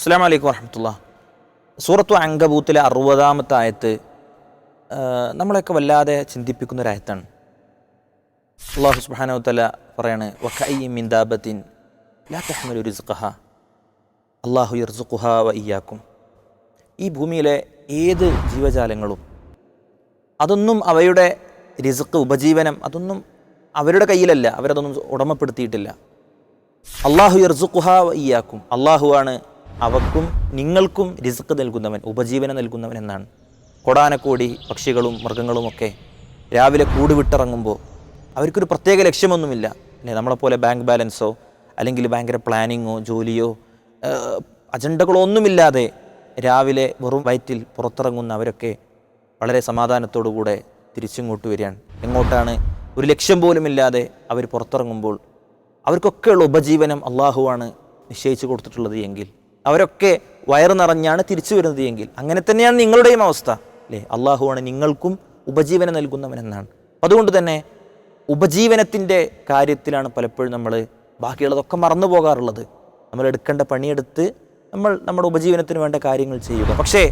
അസ്സലാമു അലൈക്കും വറഹ്മത്തുള്ളാഹി. സൂറത്തു അങ്കബൂത്തിലെ 60-ാമത്തെ ആയത്ത് നമ്മളെയൊക്കെ വല്ലാതെ ചിന്തിപ്പിക്കുന്നൊരായത്താണ്. അല്ലാഹു സുബ്ഹാനഹു വ തആല പറയാണ്, വകഅയ്യിൻ മിൻ ദാബത്തിൻ ലാ തഹ്മിലു റിസ്ഖഹാ അല്ലാഹു യർസുഖുഹാ വ ഇയ്യാക്കും. ഈ ഭൂമിയിലെ ഏത് ജീവജാലങ്ങളും അതൊന്നും അവയുടെ റിസ്ക്, ഉപജീവനം അതൊന്നും അവരുടെ കയ്യിലല്ല, അവരതൊന്നും ഉടമപ്പെടുത്തിയിട്ടില്ല. അല്ലാഹു യർസുഖുഹാ വ ഇയ്യാക്കും, അള്ളാഹുവാണ് അവക്കും നിങ്ങൾക്കും റിസ്ക് നൽകുന്നവൻ, ഉപജീവനം നൽകുന്നവൻ എന്നാണ്. കൊടാനക്കോടി പക്ഷികളും മൃഗങ്ങളുമൊക്കെ രാവിലെ കൂട് വിട്ടിറങ്ങുമ്പോൾ അവർക്കൊരു പ്രത്യേക ലക്ഷ്യമൊന്നുമില്ല അല്ലേ. നമ്മളെപ്പോലെ ബാങ്ക് ബാലൻസോ അല്ലെങ്കിൽ ഭയങ്കര പ്ലാനിങ്ങോ ജോലിയോ അജണ്ടകളോ ഒന്നുമില്ലാതെ രാവിലെ വെറും വയറ്റിൽ പുറത്തിറങ്ങുന്ന അവരൊക്കെ വളരെ സമാധാനത്തോടുകൂടെ തിരിച്ചിങ്ങോട്ട് വരികയാണ്. എങ്ങോട്ടാണ്? ഒരു ലക്ഷ്യം പോലുമില്ലാതെ അവർ പുറത്തിറങ്ങുമ്പോൾ അവർക്കൊക്കെയുള്ള ഉപജീവനം അള്ളാഹുവാണ് നിശ്ചയിച്ചു കൊടുത്തിട്ടുള്ളത് എങ്കിൽ, അവരൊക്കെ വയറ് നിറഞ്ഞാണ് തിരിച്ചു വരുന്നത് എങ്കിൽ, അങ്ങനെ തന്നെയാണ് നിങ്ങളുടെയും അവസ്ഥ അല്ലേ. അള്ളാഹുവാണ് നിങ്ങൾക്കും ഉപജീവനം നൽകുന്നവനെന്നാണ്. അതുകൊണ്ട് തന്നെ ഉപജീവനത്തിൻ്റെ കാര്യത്തിലാണ് പലപ്പോഴും നമ്മൾ ബാക്കിയുള്ളതൊക്കെ മറന്നു പോകാറുള്ളത്. നമ്മൾ എടുക്കേണ്ട പണിയെടുത്ത് നമ്മൾ നമ്മുടെ ഉപജീവനത്തിന് വേണ്ട കാര്യങ്ങൾ ചെയ്യുക. പക്ഷേ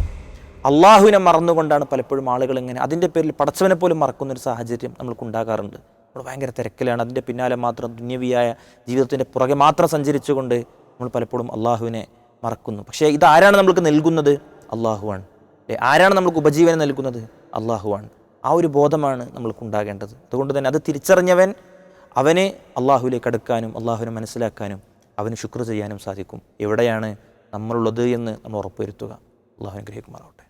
അള്ളാഹുവിനെ മറന്നുകൊണ്ടാണ് പലപ്പോഴും ആളുകൾ ഇങ്ങനെ അതിൻ്റെ പേരിൽ പടച്ചവനെ പോലും മറക്കുന്നൊരു സാഹചര്യം നമ്മൾക്കുണ്ടാകാറുണ്ട്. നമ്മൾ ഭയങ്കര തിരക്കിലാണ്, അതിൻ്റെ പിന്നാലെ മാത്രം ദുന്യവിയായ ജീവിതത്തിൻ്റെ പുറകെ മാത്രം സഞ്ചരിച്ചുകൊണ്ട് നമ്മൾ പലപ്പോഴും അള്ളാഹുവിനെ മറക്കുന്നു. പക്ഷേ ഇതാരാണ് നമ്മൾക്ക് നൽകുന്നത്? അള്ളാഹുവാണ് അല്ലേ. ആരാണ് നമ്മൾക്ക് ഉപജീവനം നൽകുന്നത്? അള്ളാഹുവാണ്. ആ ഒരു ബോധമാണ് നമ്മൾക്കുണ്ടാകേണ്ടത്. അതുകൊണ്ട് തന്നെ അത് തിരിച്ചറിഞ്ഞവൻ അവന് അള്ളാഹുവിലേക്ക് അടുക്കാനും അള്ളാഹുവിനെ മനസ്സിലാക്കാനും അവന് ശുക്ർ ചെയ്യാനും സാധിക്കും. എവിടെയാണ് നമ്മളുള്ളത് എന്ന് നമ്മൾ ഉറപ്പുവരുത്തുക. അള്ളാഹു അനുഗ്രഹിക്കുമാറാവട്ടെ.